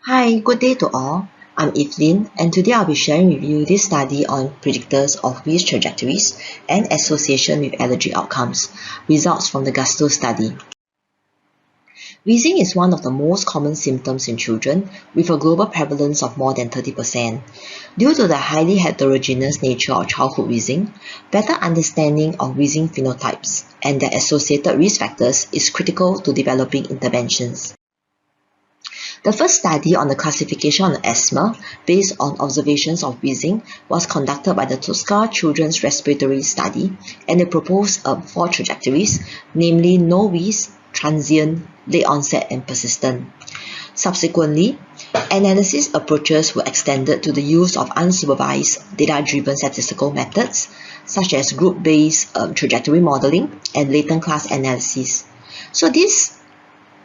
Hi, good day to all. I'm Evelyn, and today I'll be sharing with you this study on predictors of wheeze trajectories and association with allergy outcomes, results from the Gusto study. Wheezing is one of the most common symptoms in children, with a global prevalence of more than 30%. Due to the highly heterogeneous nature of childhood wheezing, better understanding of wheezing phenotypes and their associated risk factors is critical to developing interventions. The first study on the classification of asthma based on observations of wheezing was conducted by the Tosca Children's Respiratory Study, and they proposed 4 trajectories, namely no wheeze, transient, late onset, and persistent. Subsequently, analysis approaches were extended to the use of unsupervised data-driven statistical methods such as group-based trajectory modeling and latent class analysis. So these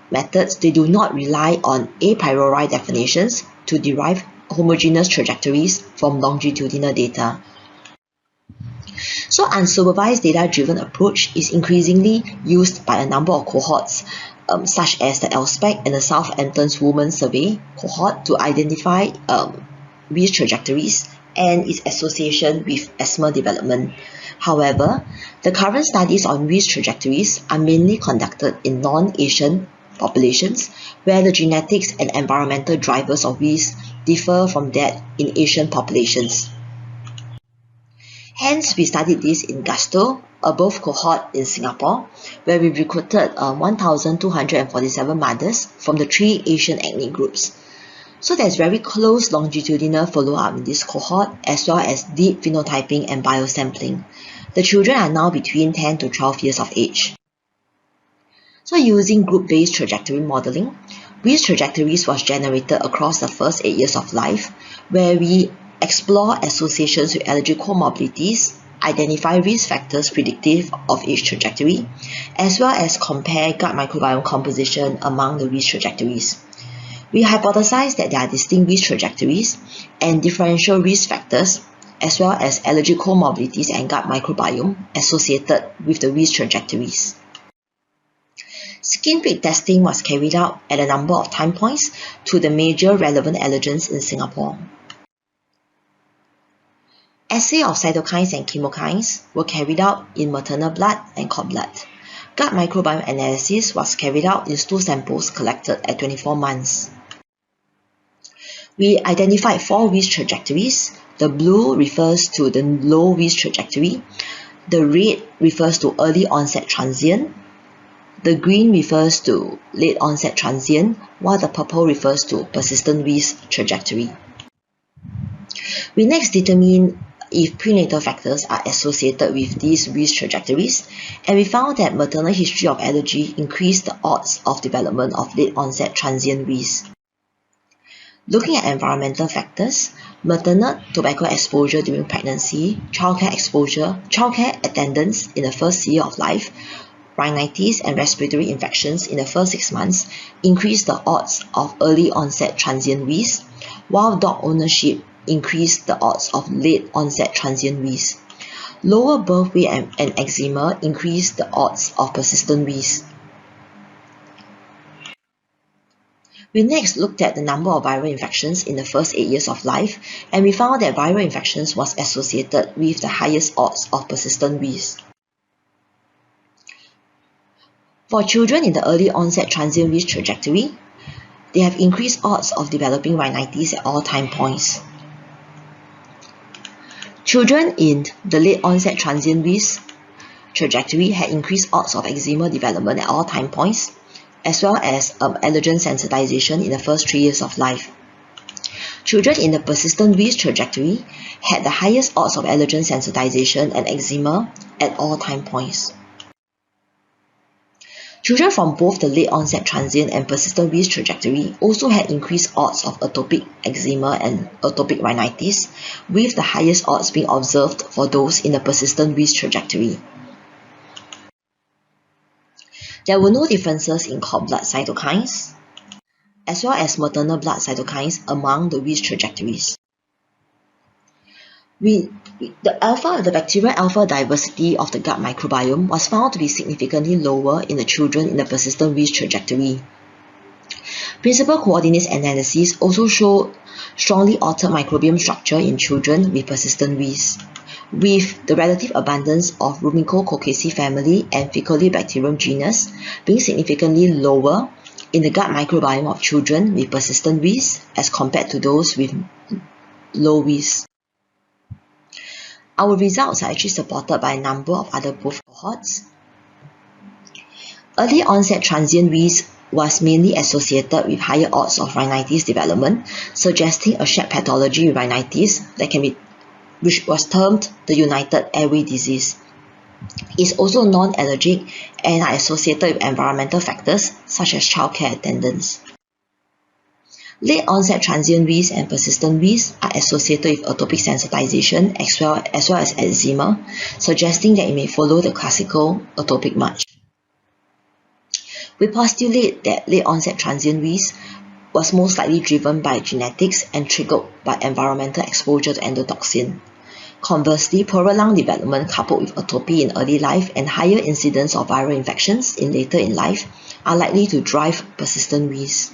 methods, they do not rely on a priori definitions to derive homogeneous trajectories from longitudinal data. So unsupervised data-driven approach is increasingly used by a number of cohorts, such as the LSPEC and the Southampton's Women's Survey cohort to identify wheeze trajectories and its association with asthma development. However, the current studies on wheeze trajectories are mainly conducted in non-Asian populations, where the genetics and environmental drivers of wheeze differ from that in Asian populations. Hence, we studied this in Gusto, above cohort in Singapore, where we recruited 1,247 mothers from the 3 Asian ethnic groups. So there's very close longitudinal follow-up in this cohort, as well as deep phenotyping and biosampling. The children are now between 10 to 12 years of age. So using group-based trajectory modeling, wheeze trajectories was generated across the first 8 years of life, where we explore associations with allergic comorbidities, identify risk factors predictive of each trajectory, as well as compare gut microbiome composition among the wheeze trajectories. We hypothesize that there are distinct wheeze trajectories and differential risk factors, as well as allergic comorbidities and gut microbiome associated with the wheeze trajectories. Skin prick testing was carried out at a number of time points to the major relevant allergens in Singapore. Assay of cytokines and chemokines were carried out in maternal blood and cord blood. Gut microbiome analysis was carried out in stool samples collected at 24 months. We identified 4 wheeze trajectories. The blue refers to the low wheeze trajectory. The red refers to early onset transient. The green refers to late onset transient, while the purple refers to persistent wheeze trajectory. We next determine if prenatal factors are associated with these wheeze trajectories, and we found that maternal history of allergy increased the odds of development of late onset transient wheeze. Looking at environmental factors, maternal tobacco exposure during pregnancy, childcare attendance in the first year of life, rhinitis and respiratory infections in the first 6 months increased the odds of early onset transient wheeze, while dog ownership increased the odds of late onset transient wheeze. Lower birth weight and eczema increased the odds of persistent wheeze. We next looked at the number of viral infections in the first 8 years of life, and we found that viral infections was associated with the highest odds of persistent wheeze. For children in the early onset transient wheeze trajectory, they have increased odds of developing rhinitis at all time points. Children in the late onset transient wheeze trajectory had increased odds of eczema development at all time points, as well as allergen sensitization in the first 3 years of life. Children in the persistent wheeze trajectory had the highest odds of allergen sensitization and eczema at all time points. Children from both the late onset transient and persistent wheeze trajectory also had increased odds of atopic eczema and atopic rhinitis, with the highest odds being observed for those in the persistent wheeze trajectory. There were no differences in cord blood cytokines, as well as maternal blood cytokines among the wheeze trajectories. The bacterial alpha diversity of the gut microbiome was found to be significantly lower in the children in the persistent wheeze trajectory. Principal coordinates analyses also showed strongly altered microbiome structure in children with persistent WHEs, with the relative abundance of Rumicococcaceae family and Faecolibacterium genus being significantly lower in the gut microbiome of children with persistent WHEs as compared to those with low WHEs. Our results are actually supported by a number of other proof cohorts. Early onset transient WHEs was mainly associated with higher odds of rhinitis development, suggesting a shared pathology with rhinitis which was termed the United Airway Disease. It's also non-allergic and are associated with environmental factors such as childcare attendance. Late onset transient WHEs and persistent WHEs are associated with atopic sensitization as well as eczema, suggesting that it may follow the classical atopic march. We postulate that late onset transient WHEs was most likely driven by genetics and triggered by environmental exposure to endotoxin. Conversely, poorer lung development coupled with atopy in early life and higher incidence of viral infections later in life are likely to drive persistent WHEs.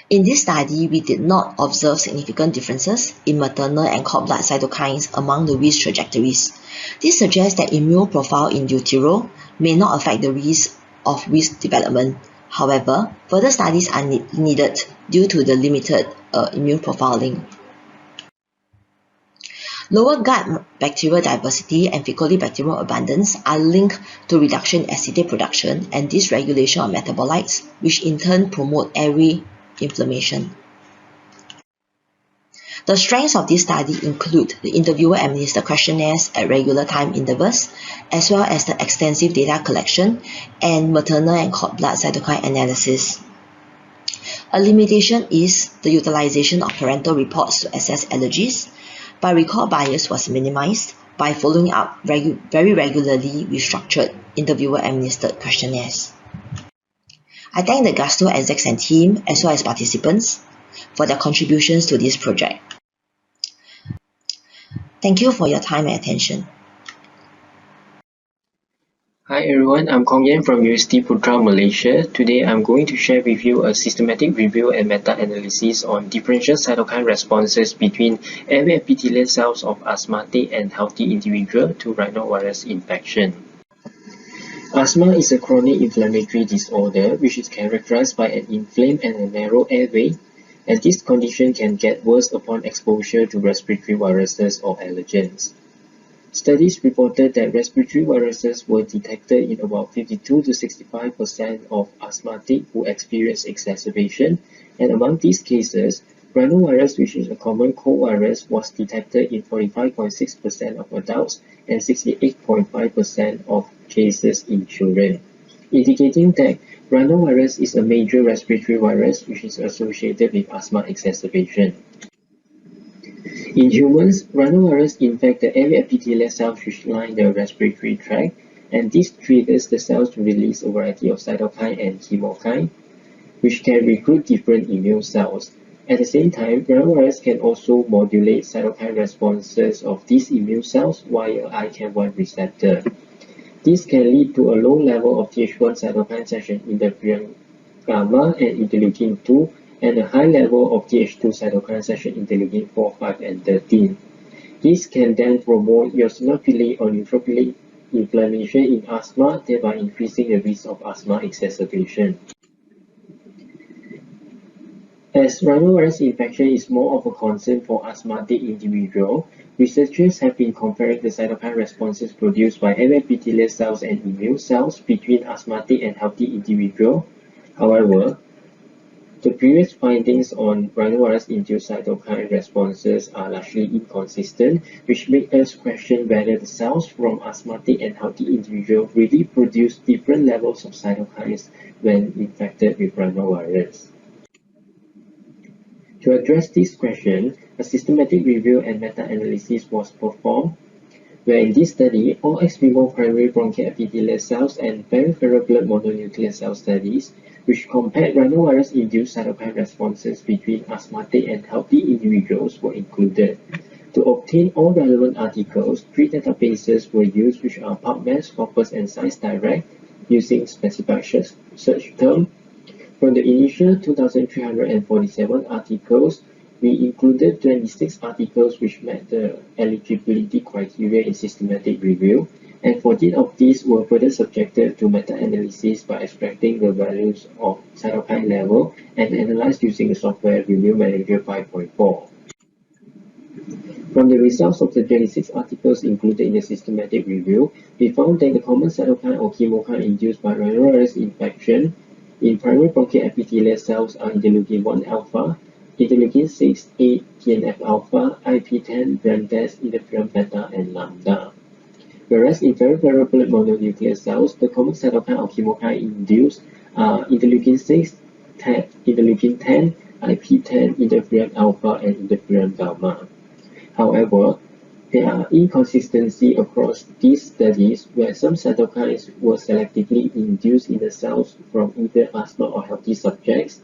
In this study, we did not observe significant differences in maternal and cord blood cytokines among the WHEs trajectories. This suggests that immune profile in utero may not affect the risk of WHEs development. However, further studies are needed due to the limited immune profiling. Lower gut bacterial diversity and Faecolibacterium abundance are linked to reduction in acetate production and dysregulation of metabolites, which in turn promote airway inflammation. The strengths of this study include the interviewer-administered questionnaires at regular time intervals, as well as the extensive data collection and maternal and cord blood cytokine analysis. A limitation is the utilization of parental reports to assess allergies, but recall bias was minimized by following up very regularly with structured interviewer-administered questionnaires. I thank the Gastro execs and team, as well as participants, for their contributions to this project. Thank you for your time and attention. Hi everyone, I'm Kong Yen from University Putra, Malaysia. Today I'm going to share with you a systematic review and meta-analysis on differential cytokine responses between airway epithelial cells of asthmatic and healthy individual to rhinovirus infection. Asthma is a chronic inflammatory disorder which is characterized by an inflamed and a narrow airway, and this condition can get worse upon exposure to respiratory viruses or allergens. Studies reported that respiratory viruses were detected in about 52 to 65% of asthmatic who experienced exacerbation, and among these cases, rhinovirus, which is a common cold virus, was detected in 45.6% of adults and 68.5% of cases in children, indicating that rhinovirus is a major respiratory virus which is associated with asthma exacerbation. In humans, rhinovirus infect the airway epithelial cells which line the respiratory tract, and this triggers the cells to release a variety of cytokine and chemokine, which can recruit different immune cells. At the same time, rhinovirus can also modulate cytokine responses of these immune cells via ICAM1 receptor. This can lead to a low level of Th1 cytokine such as interferon gamma and interleukin-2, and a high level of Th2 cytokines such as interleukin 4, 5, and 13. This can then promote eosinophilic or neutrophilic inflammation in asthma, thereby increasing the risk of asthma exacerbation. As rhinovirus infection is more of a concern for asthmatic individuals, researchers have been comparing the cytokine responses produced by airway epithelial cells and immune cells between asthmatic and healthy individuals. However, the previous findings on rhinovirus-induced cytokine responses are largely inconsistent, which make us question whether the cells from asthmatic and healthy individuals really produce different levels of cytokines when infected with rhinovirus. To address this question, a systematic review and meta-analysis was performed, where in this study, all ex vivo primary bronchial epithelial cells and peripheral blood mononuclear cell studies, which compared rhinovirus-induced cytokine responses between asthmatic and healthy individuals, were included. To obtain all relevant articles, 3 databases were used, which are PubMed, Scopus, and ScienceDirect, using specified search term. From the initial 2,347 articles, we included 26 articles which met the eligibility criteria in systematic review, and 14 of these were further subjected to meta-analysis by extracting the values of cytokine level and analyzed using the software Review Manager 5.4. From the results of the 26 articles included in the systematic review, we found that the common cytokine or chemokine induced by rhinovirus infection in primary bronchial epithelial cells are interleukin-1 alpha, interleukin-6, 8, TNF-alpha, IP-10, BRAF, interferon beta, and lambda. Whereas in peripheral blood mononuclear cells, the common cytokine or chemokine induced are interleukin-6, interleukin-10, IP-10, interferon alpha, and interferon gamma. However, there are inconsistency across these studies where some cytokines were selectively induced in the cells from either asthma or healthy subjects.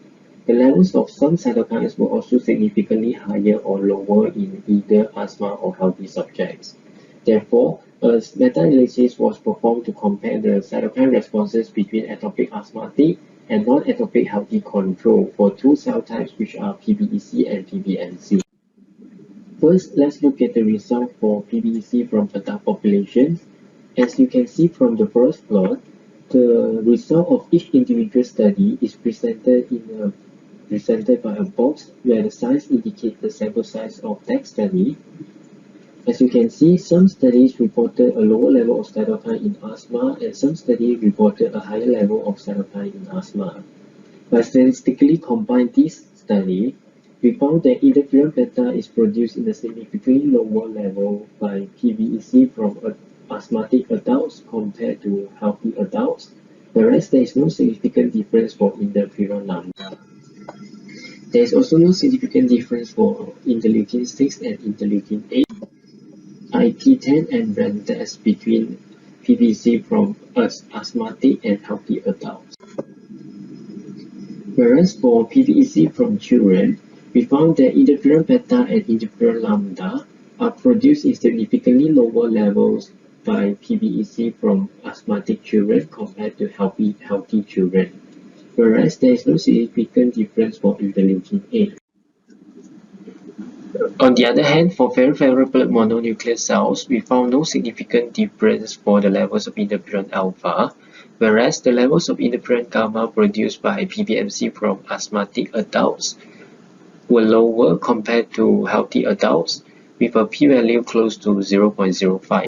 The levels of some cytokines were also significantly higher or lower in either asthma or healthy subjects. Therefore, a meta-analysis was performed to compare the cytokine responses between atopic asthmatic and non-atopic healthy control for two cell types which are PBEC and PBMC. First, let's look at the result for PBEC from adult populations. As you can see from the first plot, the result of each individual study is presented by a box where the size indicates the sample size of that study. As you can see, some studies reported a lower level of cytokine in asthma and some studies reported a higher level of cytokine in asthma. By statistically combining these studies, we found that interferon beta is produced in a significantly lower level by PBEC from asthmatic adults compared to healthy adults, whereas there is no significant difference for interferon lambda. There is also no significant difference for interleukin-6 and interleukin-8, IP-10 and BRAF between PBEC from asthmatic and healthy adults. Whereas for PBEC from children, we found that interferon beta and interferon lambda are produced in significantly lower levels by PBEC from asthmatic children compared to healthy children, whereas there is no significant difference for interleukin-8. On the other hand, for peripheral blood mononuclear cells, we found no significant difference for the levels of interferon alpha, whereas the levels of interferon gamma produced by PBMC from asthmatic adults were lower compared to healthy adults, with a p-value close to 0.05.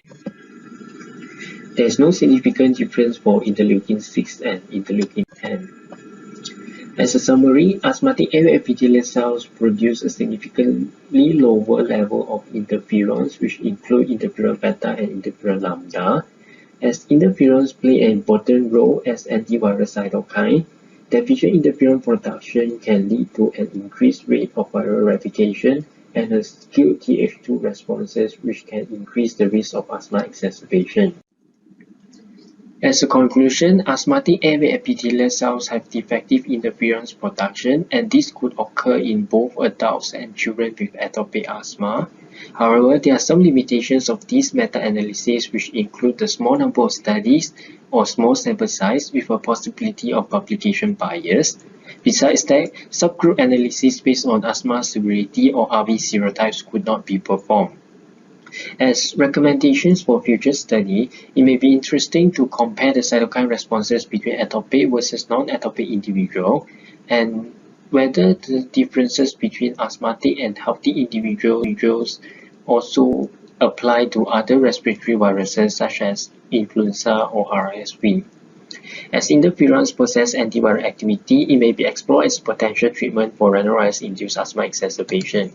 There is no significant difference for interleukin-6 and interleukin-10. As a summary, asthmatic epithelial cells produce a significantly lower level of interferons, which include interferon beta and interferon lambda. As interferons play an important role as antiviral cytokine, deficient interferon production can lead to an increased rate of viral replication and a skewed Th2 responses, which can increase the risk of asthma exacerbation. As a conclusion, asthmatic airway epithelial cells have defective interferons production, and this could occur in both adults and children with atopic asthma. However, there are some limitations of these meta-analyses, which include the small number of studies or small sample size with a possibility of publication bias. Besides that, subgroup analysis based on asthma severity or RV serotypes could not be performed. As recommendations for future study, it may be interesting to compare the cytokine responses between atopic versus non-atopic individual, and whether the differences between asthmatic and healthy individuals also apply to other respiratory viruses such as influenza or RSV. As interferons possess antiviral activity, it may be explored as potential treatment for rhinovirus-induced asthma exacerbation.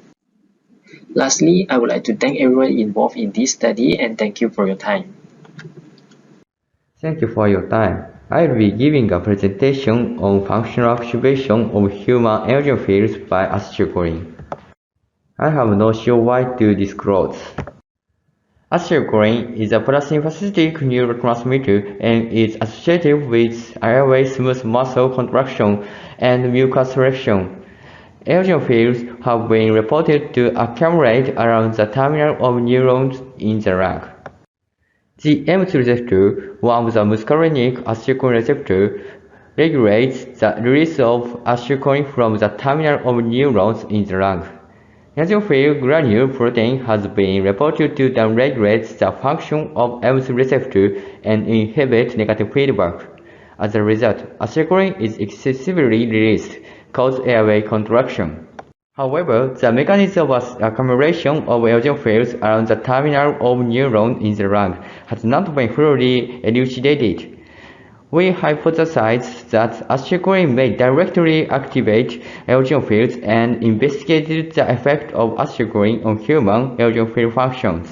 Lastly, I would like to thank everyone involved in this study and thank you for your time. Thank you for your time. I will be giving a presentation on functional observation of human eosinophils by acetylcholine. I have no show why to disclose. Acetylcholine is a parasympathetic neurotransmitter and is associated with airway smooth muscle contraction and mucus relaxation. Eosinophils have been reported to accumulate around the terminal of neurons in the lung. The M2 receptor, one of the muscarinic acetylcholine receptors, regulates the release of acetylcholine from the terminal of neurons in the lung. Eosinophil granule protein has been reported to downregulate the function of M3 receptor and inhibit negative feedback. As a result, acetylcholine is excessively released, causing airway contraction. However, the mechanism of accumulation of eosinophils around the terminal of neurons in the lung has not been fully elucidated. We hypothesized that acetylcholine may directly activate eosinophils and investigated the effect of acetylcholine on human eosinophil functions.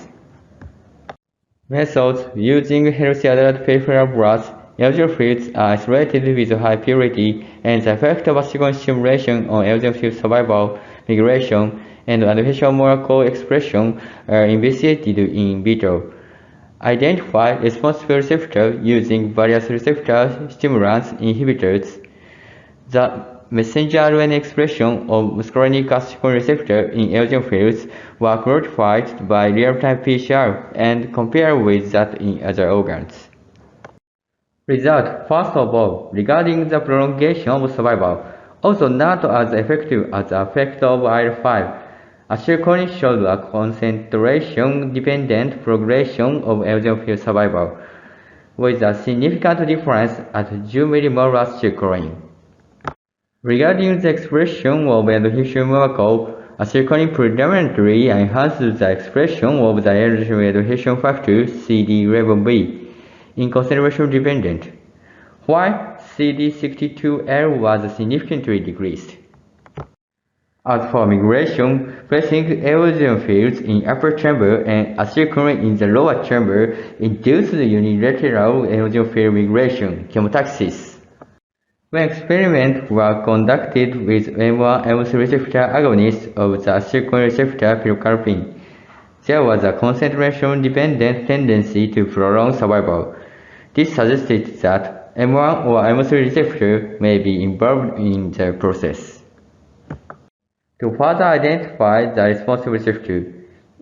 Methods using healthy adult peripheral blood eosinophils are isolated with high purity, and the effect of acetylcholine stimulation on eosinophil survival, migration, and adhesion molecule expression are investigated in vitro. Identify responsive receptor using various receptor stimulants inhibitors. The messenger RNA expression of muscarinic acetylcholine receptor in eosinophils were quantified by real-time PCR and compared with that in other organs. Result: first of all, regarding the prolongation of survival, although not as effective as the effect of IL-5, acetylcholine showed a concentration-dependent progression of eosinophil survival, with a significant difference at 2 mmol acetylcholine. Regarding the expression of adhesion molecule, acetylcholine predominantly enhances the expression of the adhesion factor CD11B in concentration dependent, while CD62L was significantly decreased. As for migration, placing eosinophils in upper chamber and acetylcholine in the lower chamber induced unilateral eosinophil migration, chemotaxis. When experiments were conducted with M1 M3 receptor agonists of the acetylcholine receptor pilocarpine, there was a concentration-dependent tendency to prolong survival. This suggested that M1 or M3 receptor may be involved in the process. To further identify the responsive receptor,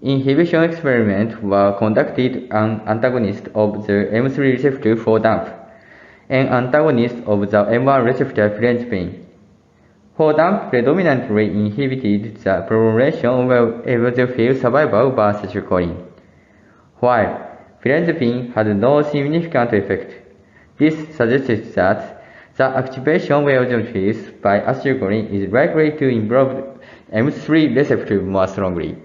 inhibition experiments were conducted on antagonist of the M3 receptor for DAMP, and antagonist of the M1 receptor philenzepine. For DAMP predominantly inhibited the prolongation of eosinophil survival by acetylcholine, while philenzepine had no significant effect. This suggests that the activation of eosinophils by acetylcholine is likely to involve M3 receptor more strongly.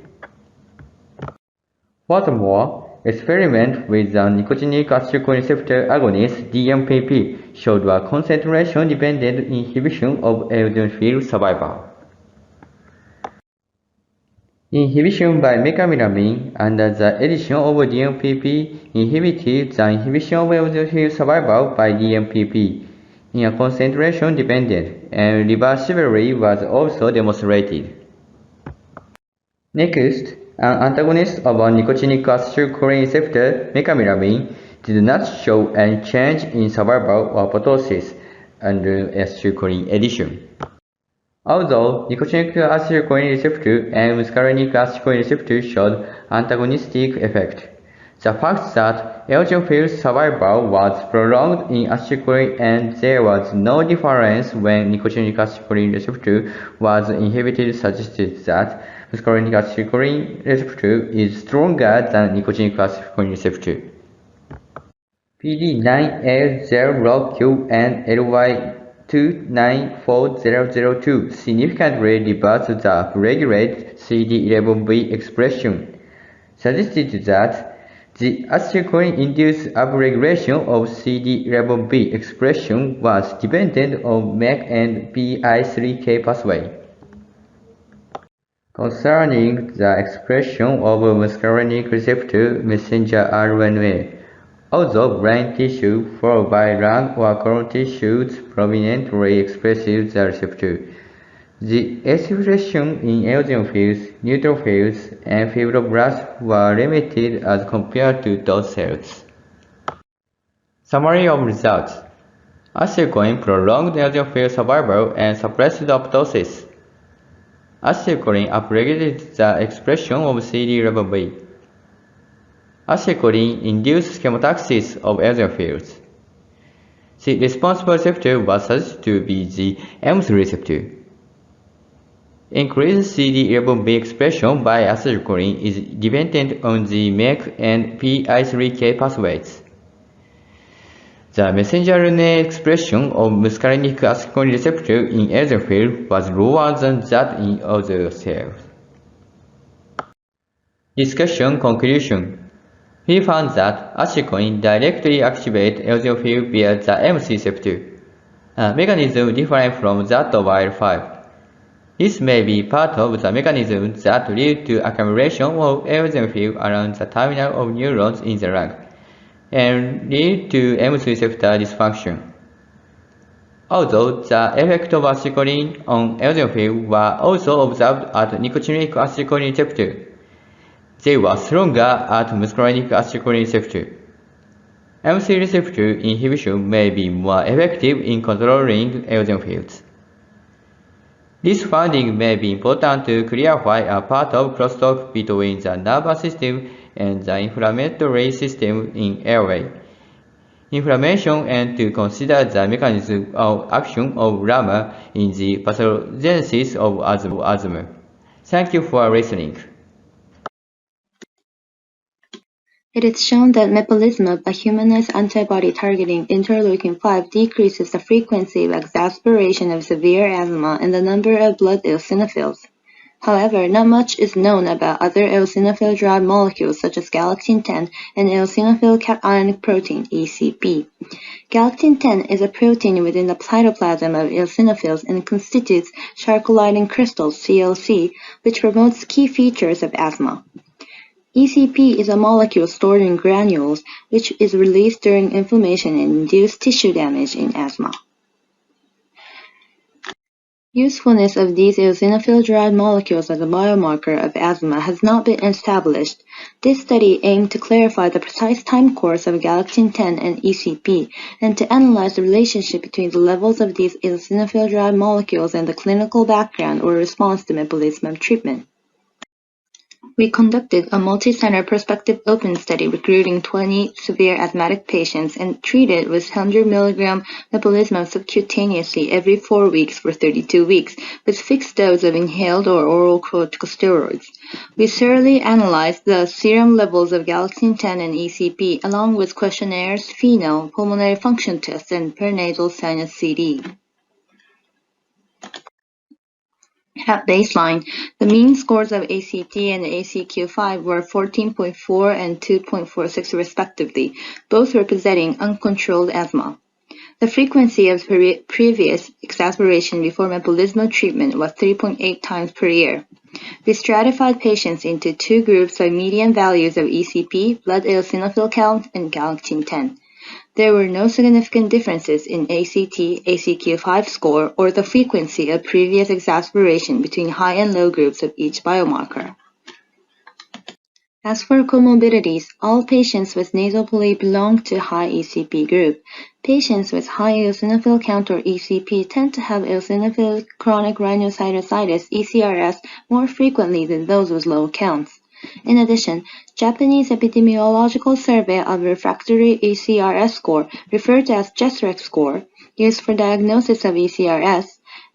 Furthermore, experiments with the nicotinic acetylcholine receptor agonist DMPP showed a concentration-dependent inhibition of eosinophil survival. Inhibition by mecamylamine under the addition of DMPP inhibited the inhibition of eosinophil survival by DMPP in a concentration-dependent, and reversibility was also demonstrated. Next, an antagonist of a nicotinic acetylcholine receptor, mecamylamine, did not show any change in survival or apoptosis under acetylcholine addition. Although nicotinic acetylcholine receptor and muscarinic acetylcholine receptor showed antagonistic effect, the fact that eosinophil survival was prolonged in acetylcholine and there was no difference when nicotinic acetylcholine receptor was inhibited suggested that muscarinic acetylcholine receptor is stronger than nicotinic acetylcholine receptor. PD9L0Q and LY294002 significantly reverse the upregulated CD11B expression, suggested that the acetylcholine-induced upregulation of CD11B expression was dependent on MEK and PI3K pathway. Concerning the expression of muscarinic receptor messenger RNA, although brain tissue followed by lung or colon tissues prominently expresses the receptor, the expression in eosinophils, neutrophils, and fibroblasts were limited as compared to those cells. Summary of results: acetylcholine prolonged eosinophil survival and suppressed apoptosis. Acetylcholine upregulated the expression of CD11B. Acetylcholine induced chemotaxis of eosinophils. The responsible receptor was suggested to be the M3 receptor. Increased CD11B expression by acetylcholine is dependent on the MEK and PI3K pathways. The messenger RNA expression of muscarinic acetylcholine receptor in eosinophil was lower than that in other cells. Discussion conclusion. We found that acetylcholine directly activates eosinophil via the M3 receptor, a mechanism different from that of IL-5. This may be part of the mechanism that lead to accumulation of eosinophil around the terminal of neurons in the lung, and lead to M3 receptor dysfunction. Although the effect of acetylcholine on eosinophil were also observed at nicotinic acetylcholine receptor, they were stronger at muscarinic acetylcholine receptor. M3 receptor inhibition may be more effective in controlling eosinophils. This finding may be important to clarify a part of crosstalk between the nervous system and the inflammatory system in airway inflammation, and to consider the mechanism of action of LAMA in the pathogenesis of asthma. Thank you for listening. It is shown that mepolizumab, a humanized antibody targeting interleukin-5, decreases the frequency of exacerbation of severe asthma and the number of blood eosinophils. However, not much is known about other eosinophil-derived molecules such as galactine-10 and eosinophil cationic protein, ECP. Galactine-10 is a protein within the cytoplasm of eosinophils and constitutes charcolidine crystals, CLC, which promotes key features of asthma. ECP is a molecule stored in granules, which is released during inflammation and induced tissue damage in asthma. Usefulness of these eosinophil-derived molecules as a biomarker of asthma has not been established. This study aimed to clarify the precise time course of galactine-10 and ECP, and to analyze the relationship between the levels of these eosinophil-derived molecules and the clinical background or response to mepolizumab treatment. We conducted a multi-center prospective open study recruiting 20 severe asthmatic patients and treated with 100 mg mepolizumab subcutaneously every 4 weeks for 32 weeks with fixed dose of inhaled or oral corticosteroids. We thoroughly analyzed the serum levels of galactine-10 and ECP along with questionnaires, FeNO, pulmonary function tests, and perinasal sinus CD. At baseline, the mean scores of ACT and ACQ-5 were 14.4 and 2.46 respectively, both representing uncontrolled asthma. The frequency of previous exacerbation before mepolizumab treatment was 3.8 times per year. We stratified patients into two groups by median values of ECP, blood eosinophil count, and galactine-10. There were no significant differences in ACT, ACQ-5 score, or the frequency of previous exacerbation between high and low groups of each biomarker. As for comorbidities, all patients with nasal polyp belong to high ECP group. Patients with high eosinophil count or ECP tend to have eosinophilic chronic rhinosinusitis, ECRS, more frequently than those with low counts. In addition, Japanese Epidemiological Survey of Refractory ECRS score, referred to as JESREC score, used for diagnosis of ECRS,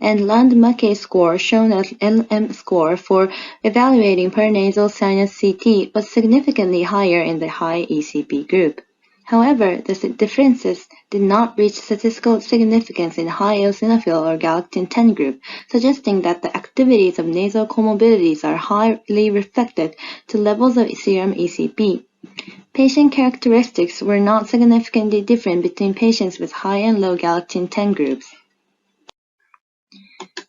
and Land-Mackey score, shown as LM score for evaluating paranasal sinus CT, was significantly higher in the high ECP group. However, the differences did not reach statistical significance in high eosinophil or galactine-10 group, suggesting that the activities of nasal comorbidities are highly reflected to levels of serum ECP. Patient characteristics were not significantly different between patients with high and low galactine-10 groups.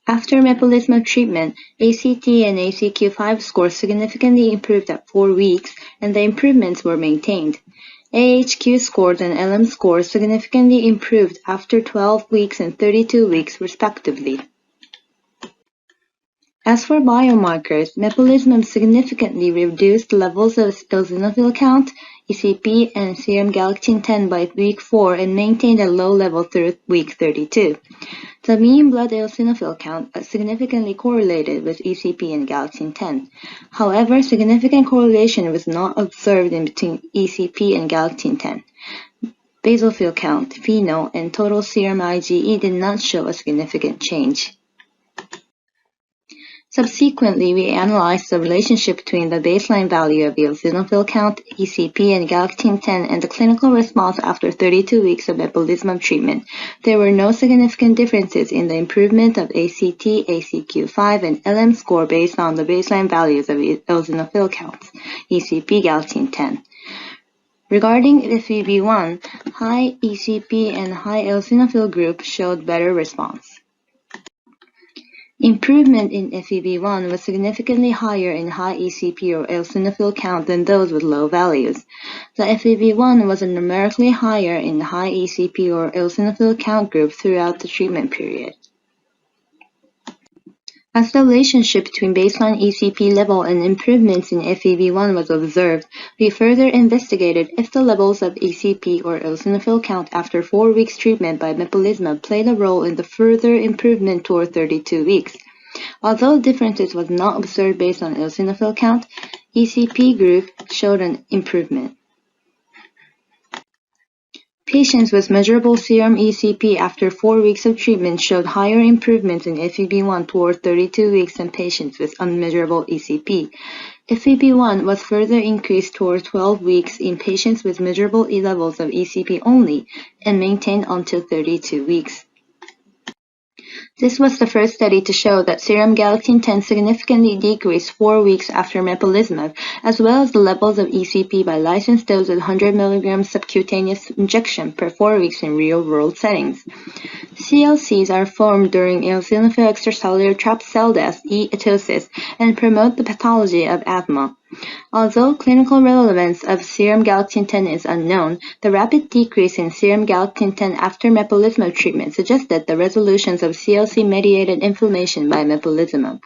After mepolizumab treatment, ACT and ACQ-5 scores significantly improved at 4 weeks, and the improvements were maintained. AHQ scores and LM scores significantly improved after 12 weeks and 32 weeks, respectively. As for biomarkers, mepolizumab significantly reduced levels of eosinophil count, ECP, and serum galactine-10 by week 4 and maintained a low level through week 32. The mean blood eosinophil count significantly correlated with ECP and galactine-10. However, significant correlation was not observed in between ECP and galactine-10. basophil count, phenol, and total serum IgE did not show a significant change. Subsequently, we analyzed the relationship between the baseline value of eosinophil count, ECP, and galactine-10 and the clinical response after 32 weeks of mepolizumab treatment. There were no significant differences in the improvement of ACT, ACQ-5, and LM score based on the baseline values of eosinophil counts, ECP, galactine-10. Regarding FEV1, high ECP and high eosinophil group showed better response. Improvement in FEV1 was significantly higher in high ECP or eosinophil count than those with low values. The FEV1 was numerically higher in high ECP or eosinophil count group throughout the treatment period. As the relationship between baseline ECP level and improvements in FEV1 was observed, we further investigated if the levels of ECP or eosinophil count after 4 weeks treatment by mepolizumab played a role in the further improvement toward 32 weeks. Although differences was not observed based on eosinophil count, ECP group showed an improvement. Patients with measurable serum ECP after 4 weeks of treatment showed higher improvements in FEV1 toward 32 weeks than patients with unmeasurable ECP. FEV1 was further increased toward 12 weeks in patients with measurable levels of ECP only and maintained until 32 weeks. This was the first study to show that serum galactine-10 significantly decreased 4 weeks after mepolizumab, as well as the levels of ECP by licensed dose of 100 mg subcutaneous injection per 4 weeks in real-world settings. CLCs are formed during eosinophil extracellular trapped cell death, etosis, and promote the pathology of asthma. Although clinical relevance of serum galactine-10 is unknown, the rapid decrease in serum galactine-10 after mepolizumab treatment suggested the resolutions of CLC-mediated inflammation by mepolizumab.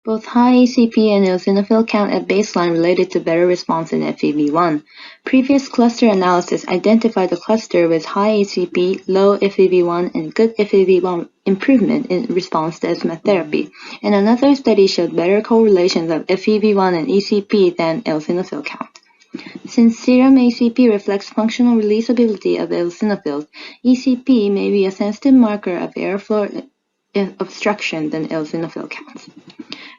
Both high ECP and eosinophil count at baseline related to better response in FEV1. Previous cluster analysis identified the cluster with high ECP, low FEV1, and good FEV1 improvement in response to asthma therapy, and another study showed better correlations of FEV1 and ECP than eosinophil count. Since serum ACP reflects functional releasability of eosinophils, ECP may be a sensitive marker of airflow obstruction than eosinophil counts.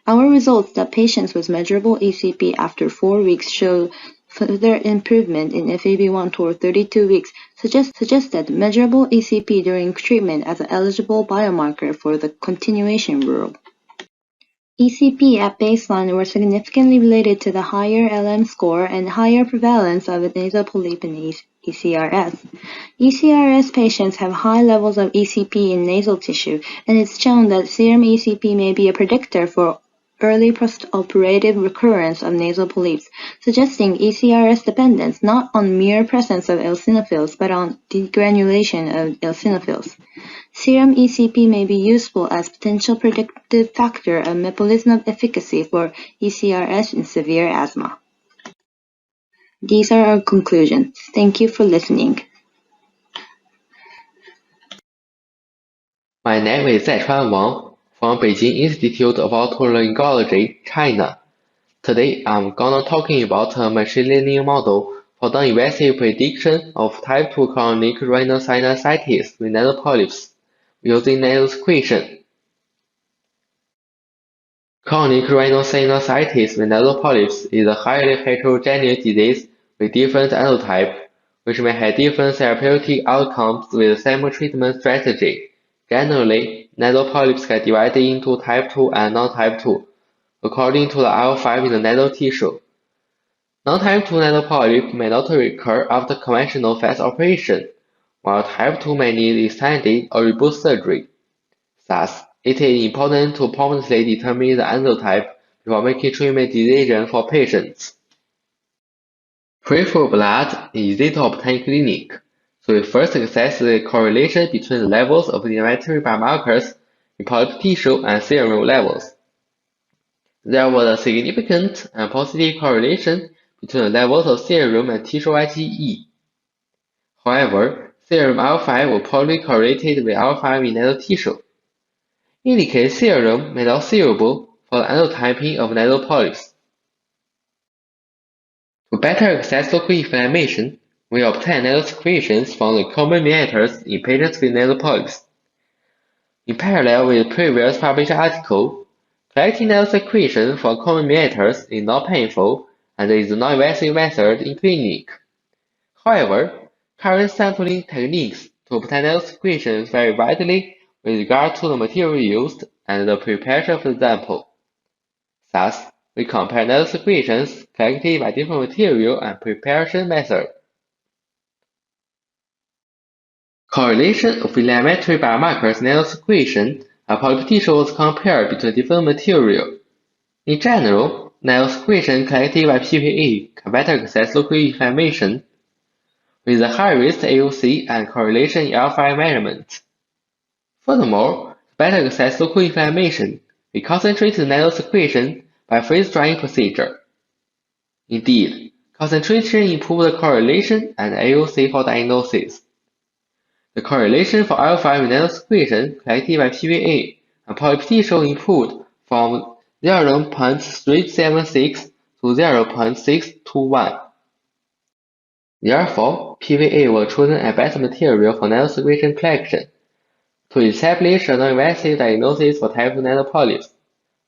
Our results that patients with measurable ECP after 4 weeks show further improvement in FEV1 toward 32 weeks suggested measurable ECP during treatment as an eligible biomarker for the continuation rule. ECP at baseline were significantly related to the higher LM score and higher prevalence of nasal polyp in ECRS. ECRS patients have high levels of ECP in nasal tissue, and it's shown that serum ECP may be a predictor for early postoperative recurrence of nasal polyps, suggesting ECRS dependence not on mere presence of eosinophils but on degranulation of eosinophils. Serum ECP may be useful as potential predictive factor of mepolizumab efficacy for ECRS in severe asthma. These are our conclusions. Thank you for listening. My name is Zaichuan Wang from Beijing Institute of Otolaryngology, China. Today I'm gonna talking about a machine learning model for the invasive prediction of type 2 chronic rhinosinusitis with nasal polyps using nasal secretion. Chronic rhinosinusitis with nasal polyps is a highly heterogeneous disease with different endotypes, which may have different therapeutic outcomes with the same treatment strategy. Generally, nasal polyps get divided into type 2 and non-type 2, according to the IL-5 in the nasal tissue. Non-type 2 nasal polyp may not recur after conventional face operation, while type 2 may need extended or reboot surgery. Thus, it is important to promptly determine the endotype before making treatment decisions for patients. Peripheral blood is easy to obtain in clinic, so we first assess the correlation between the levels of the inflammatory biomarkers in polyp tissue and serum levels. There was a significant and positive correlation between the levels of serum and tissue IgE. However, serum IL-5 was poorly correlated with IL-5 in nasal tissue, indicating serum may not suitable for the endotyping of nasal polyps. To better assess local inflammation, We obtain nanosecretions from the common mediators in patients with nanopolyps. In parallel with the previous published article, collecting nanosecretions from common mediators is not painful and is a non-invasive method in clinic. However, current sampling techniques to obtain nanosecretions vary widely with regard to the material used and the preparation of the sample. Thus, we compare nanosecretions collected by different material and preparation method. Correlation of filamentary biomarkers nanosecretion and polyp tissue was compared between different material. In general, nanosecretion collected by PPE can better access local inflammation, with a high risk AUC and correlation in alpha measurement. Furthermore, to better access local inflammation, we concentrated nanosecretion by freeze-drying procedure. Indeed, concentration improved the correlation and AUC for diagnosis. The correlation for alpha with nanosecretion collected by PVA and polyp tissue improved from 0.376 to 0.621. Therefore, PVA was chosen as best material for nanosecretion collection. To establish a non-invasive diagnosis for type 2 nanopolyps,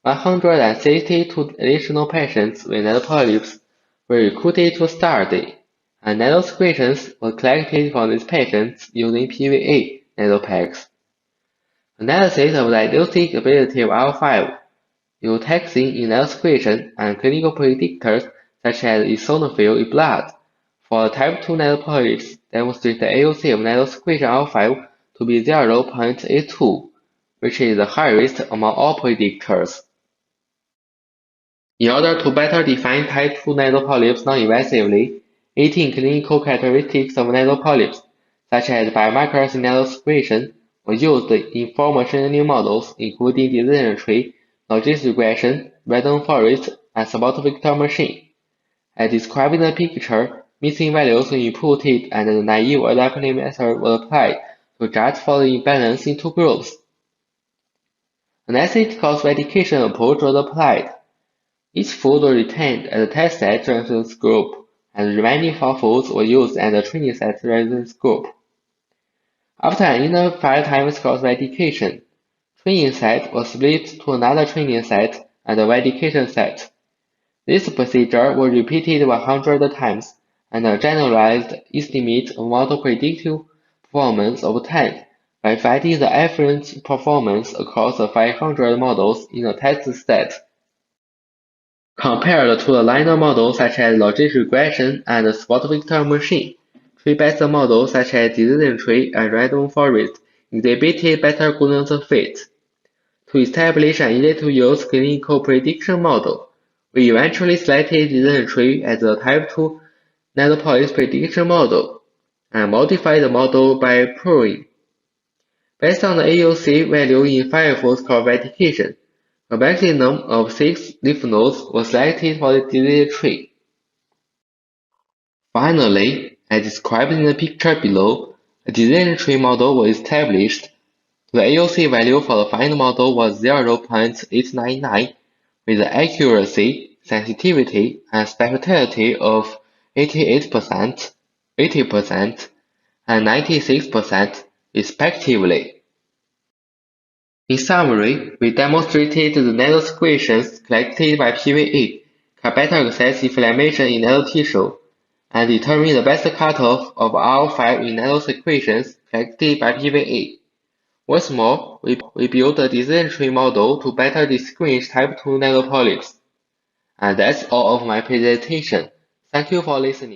162 additional patients with nanopolyps were recruited to study, and nanosecretions were collected from these patients using PVA nanopacks. Analysis of the diagnostic ability of IL-5, Eutaxin in nanosecretion, and clinical predictors such as eosinophil in blood for type 2 nanopolyps demonstrate the AUC of nanosecretion IL-5 to be 0.82, which is the highest among all predictors. In order to better define type 2 nanopolyps non-invasively, 18 clinical characteristics of nanopolyps, such as biomarkers in nanosecretion, were used in 4 machine learning models, including decision tree, logistic regression, random forest, and spot vector machine. As described in the picture, missing values were inputted and the naive adaptive method was applied to judge for the imbalance in two groups. An acid cross-validation approach was applied. Each fold was retained as a test set reference group, and the remaining 4 folds were used as a training set reference group. After an inner 5 times cross-validation, training set was split to another training set and a validation set. This procedure was repeated 100 times, and a generalized estimate of model predictive performance obtained by dividing the average performance across the 500 models in a test set. Compared to the linear models such as logistic regression and spot vector machine, tree-based models such as decision tree and random forest exhibited better goodness of fit. To establish an easy-to-use clinical prediction model, we eventually selected decision tree as the type 2 nanopolyps prediction model, and modified the model by pruning. Based on the AUC value in 5-fold cross-validation, a maximum of 6 leaf nodes were selected for the decision tree. Finally, as described in the picture below, a decision tree model was established. The AUC value for the final model was 0.899, with the accuracy, sensitivity, and specificity of 88%, 80%, and 96%, respectively. In summary, we demonstrated the nanosecretions collected by PVA can better access inflammation in nanotissue and determine the best cutoff of IL-5 in nanosecretions collected by PVA. Once more, we built a decision tree model to better distinguish type 2 nanopolyps. And that's all of my presentation. Thank you for listening.